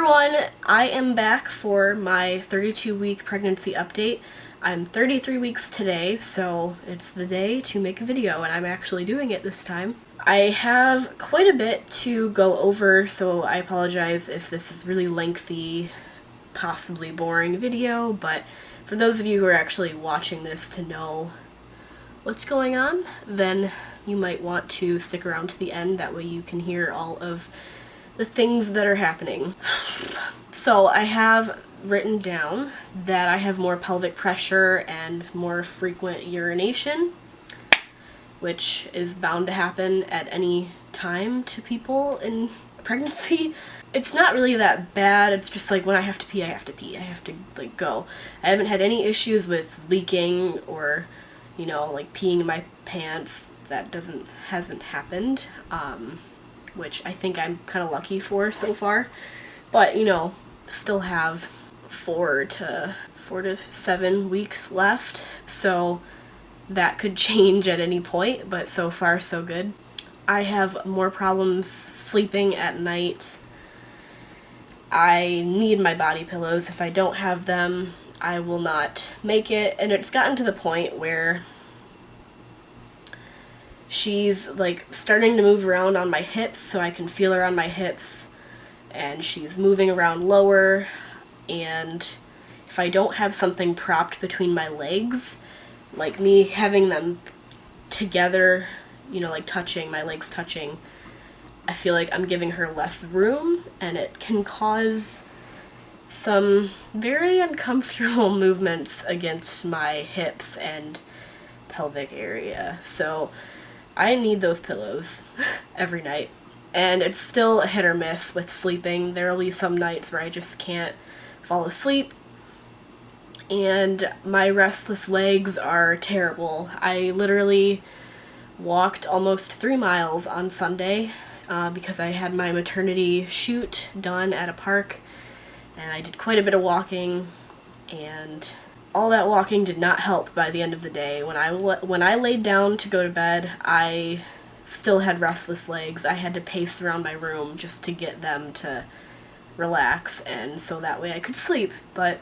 everyone, I am back for my 32-week pregnancy update. I'm 33 weeks today, so it's the day to make a video, and I'm actually doing it this time. I have quite a bit to go over, so I apologize if this is really lengthy, possibly boring video, but for those of you who are actually watching this to know what's going on, then you might want to stick around to the end. That way you can hear all of the things that are happening. So I have written down that I have more pelvic pressure and more frequent urination, which is bound to happen at any time to people in pregnancy. It's not really that bad, it's just like when I have to pee, I have to pee. I have to like go. I haven't had any issues with leaking or, you know, like peeing in my pants. That hasn't happened, which I think I'm kind of lucky for so far. But, you know, still have 4 to 7 weeks left, so that could change at any point, but so far so good. I have more problems sleeping at night. I need my body pillows. If I don't have them, I will not make it, and it's gotten to the point where she's like starting to move around on my hips, so I can feel her on my hips, and she's moving around lower, and if I don't have something propped between my legs, like me having them together, you know, like touching, my legs touching, I feel like I'm giving her less room, and it can cause some very uncomfortable movements against my hips and pelvic area. So I need those pillows every night, and it's still a hit or miss with sleeping. There'll be some nights where I just can't fall asleep, and my restless legs are terrible. I literally walked almost 3 miles on Sunday because I had my maternity shoot done at a park, and I did quite a bit of walking, and all that walking did not help by the end of the day. When I laid down to go to bed, I still had restless legs. I had to pace around my room just to get them to relax, and so that way I could sleep. But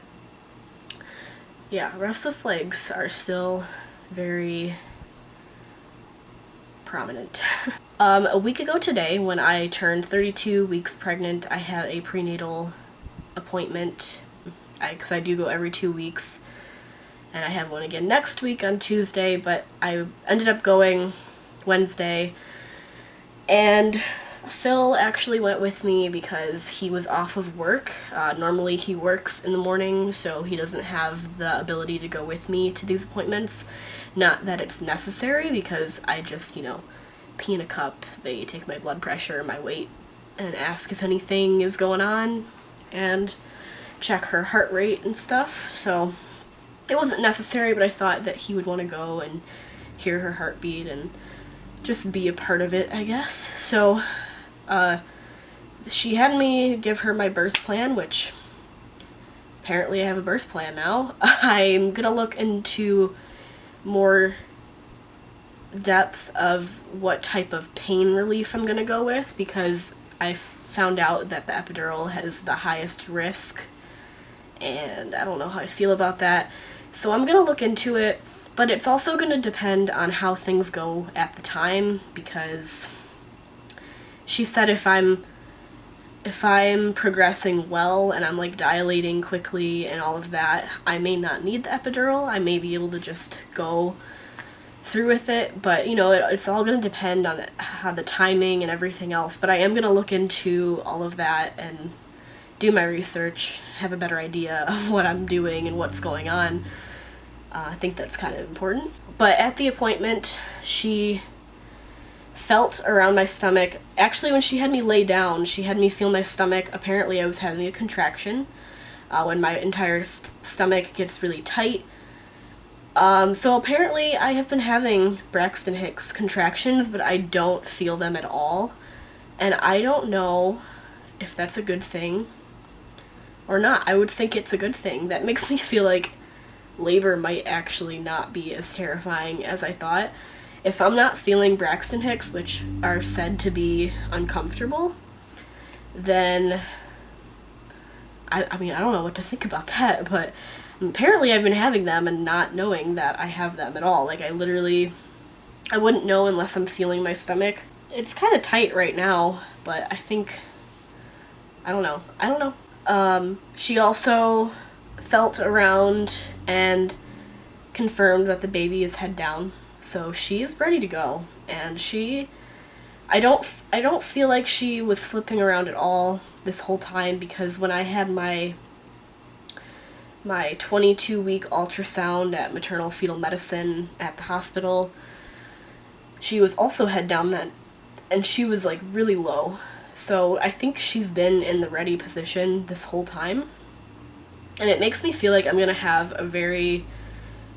yeah, restless legs are still very prominent. A week ago today, when I turned 32 weeks pregnant, I had a prenatal appointment, because I do go every 2 weeks. And I have one again next week on Tuesday, but I ended up going Wednesday, and Phil actually went with me because he was off of work. Normally he works in the morning, so he doesn't have the ability to go with me to these appointments. Not that it's necessary, because I just, you know, pee in a cup. They take my blood pressure, my weight, and ask if anything is going on, and check her heart rate and stuff. So it wasn't necessary, but I thought that he would want to go and hear her heartbeat and just be a part of it, I guess. So she had me give her my birth plan, which apparently I have a birth plan now. I'm gonna look into more depth of what type of pain relief I'm gonna go with, because I found out that the epidural has the highest risk, and I don't know how I feel about that. So I'm gonna look into it, but it's also gonna depend on how things go at the time, because she said if I'm progressing well and I'm like dilating quickly and all of that, I may not need the epidural. I may be able to just go through with it, but you know, it's all gonna depend on how the timing and everything else. But I am gonna look into all of that and do my research, have a better idea of what I'm doing and what's going on. I think that's kind of important. But at the appointment, she felt around my stomach. Actually, when she had me lay down, she had me feel my stomach. Apparently I was having a contraction when my entire stomach gets really tight. So apparently I have been having Braxton Hicks contractions, but I don't feel them at all. And I don't know if that's a good thing or not. I would think it's a good thing. That makes me feel like labor might actually not be as terrifying as I thought. If I'm not feeling Braxton Hicks, which are said to be uncomfortable, then I mean, I don't know what to think about that, but apparently I've been having them and not knowing that I have them at all. Like, I wouldn't know unless I'm feeling my stomach. It's kind of tight right now, but I think, I don't know. She also felt around and confirmed that the baby is head down, so she's ready to go. And I don't feel like she was flipping around at all this whole time, because when I had my 22-week ultrasound at maternal fetal medicine at the hospital, she was also head down then, and she was like really low. So I think she's been in the ready position this whole time. And it makes me feel like I'm gonna have a very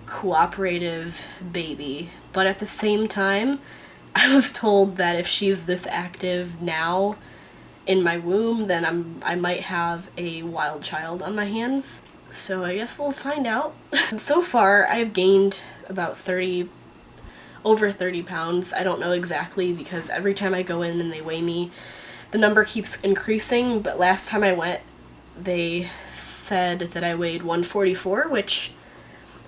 cooperative baby. But at the same time, I was told that if she's this active now in my womb, then I might have a wild child on my hands. So I guess we'll find out. So far, I've gained about over 30 pounds. I don't know exactly, because every time I go in and they weigh me, the number keeps increasing, but last time I went, they said that I weighed 144, which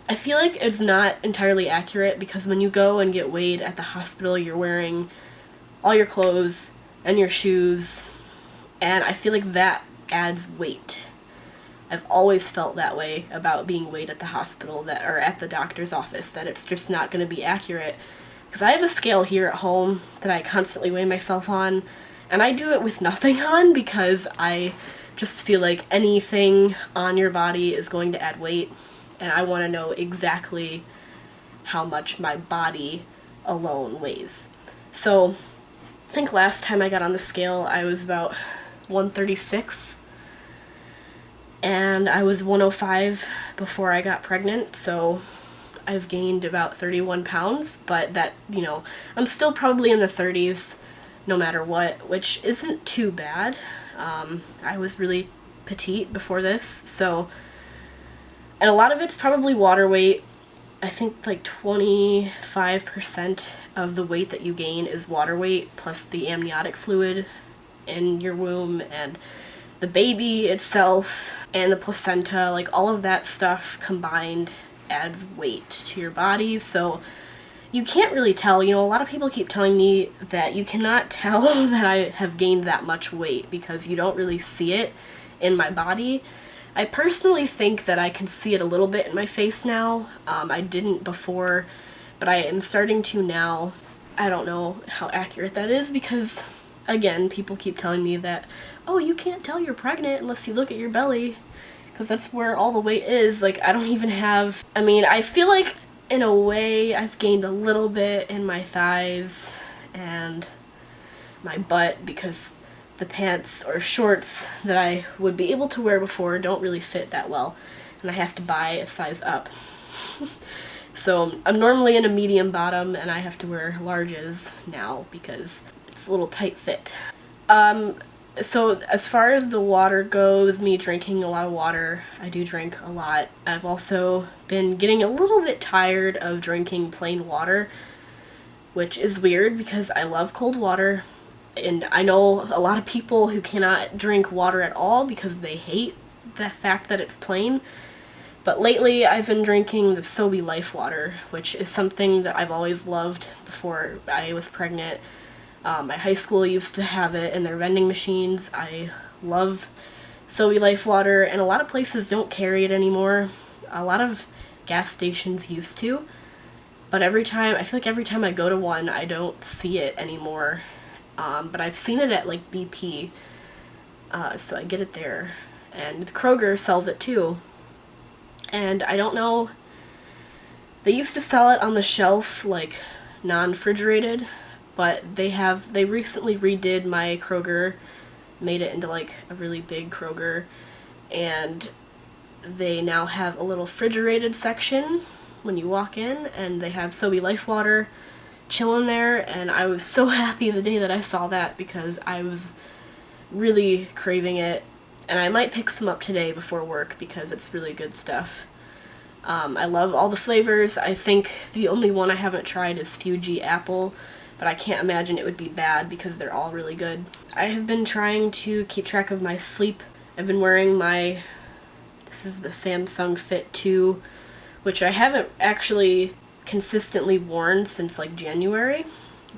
I feel like it's not entirely accurate, because when you go and get weighed at the hospital, you're wearing all your clothes and your shoes, and I feel like that adds weight. I've always felt that way about being weighed at the hospital or at the doctor's office, that it's just not going to be accurate. Because I have a scale here at home that I constantly weigh myself on, and I do it with nothing on, because I just feel like anything on your body is going to add weight, and I want to know exactly how much my body alone weighs. So I think last time I got on the scale, I was about 136. And I was 105 before I got pregnant, so I've gained about 31 pounds, but that, I'm still probably in the 30s no matter what, which isn't too bad. I was really petite before this, so, and a lot of it's probably water weight. I think like 25% of the weight that you gain is water weight, plus the amniotic fluid in your womb, and the baby itself, and the placenta, like all of that stuff combined adds weight to your body. So you can't really tell. A lot of people keep telling me that you cannot tell that I have gained that much weight because you don't really see it in my body. I personally think that I can see it a little bit in my face now. I didn't before, but I am starting to now. I don't know how accurate that is, because again, people keep telling me that, oh, you can't tell you're pregnant unless you look at your belly, because that's where all the weight is. Like, I don't even have, I feel like in a way I've gained a little bit in my thighs and my butt, because the pants or shorts that I would be able to wear before don't really fit that well, and I have to buy a size up. So I'm normally in a medium bottom, and I have to wear larges now because it's a little tight fit. So as far as the water goes, me drinking a lot of water, I do drink a lot. I've also been getting a little bit tired of drinking plain water, which is weird because I love cold water. And I know a lot of people who cannot drink water at all because they hate the fact that it's plain. But lately I've been drinking the Sobe Life water, which is something that I've always loved before I was pregnant. My high school used to have it in their vending machines. I love Sobe Life water, and a lot of places don't carry it anymore. A lot of gas stations used to, but I feel like every time I go to one, I don't see it anymore. But I've seen it at like BP, so I get it there. And Kroger sells it too. And I don't know, they used to sell it on the shelf like non-refrigerated, but they recently redid my Kroger, made it into like a really big Kroger, and they now have a little refrigerated section when you walk in, and they have Sobe Life water chilling there, and I was so happy the day that I saw that because I was really craving it, and I might pick some up today before work because it's really good stuff. I love all the flavors. I think the only one I haven't tried is Fuji Apple, but I can't imagine it would be bad because they're all really good. I have been trying to keep track of my sleep I've been wearing this is the Samsung Fit 2, which I haven't actually consistently worn since like January,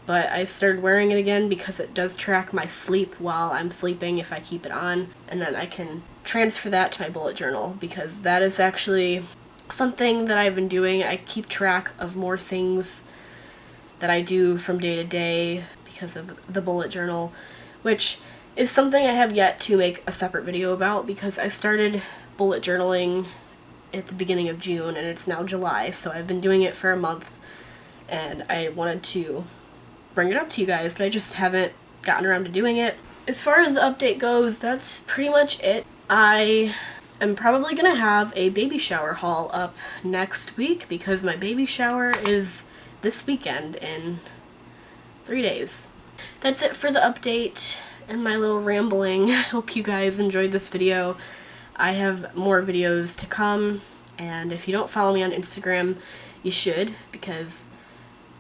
but I've started wearing it again because it does track my sleep while I'm sleeping if I keep it on, and then I can transfer that to my bullet journal because that is actually something that I've been doing. I keep track of more things that I do from day to day because of the bullet journal, which is something I have yet to make a separate video about because I started bullet journaling at the beginning of June and it's now July, so I've been doing it for a month and I wanted to bring it up to you guys, but I just haven't gotten around to doing it. As far as the update goes, that's pretty much it. I am probably gonna have a baby shower haul up next week because my baby shower is this weekend in 3 days. That's it for the update and my little rambling. I hope you guys enjoyed this video. I have more videos to come, and if you don't follow me on Instagram, you should, because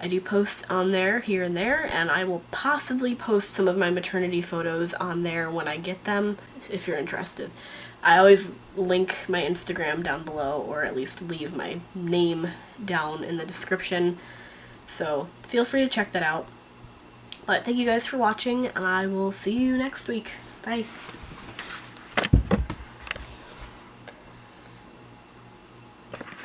I do post on there here and there, and I will possibly post some of my maternity photos on there when I get them, if you're interested. I always link my Instagram down below, or at least leave my name down in the description, so feel free to check that out. But thank you guys for watching, and I will see you next week. Bye!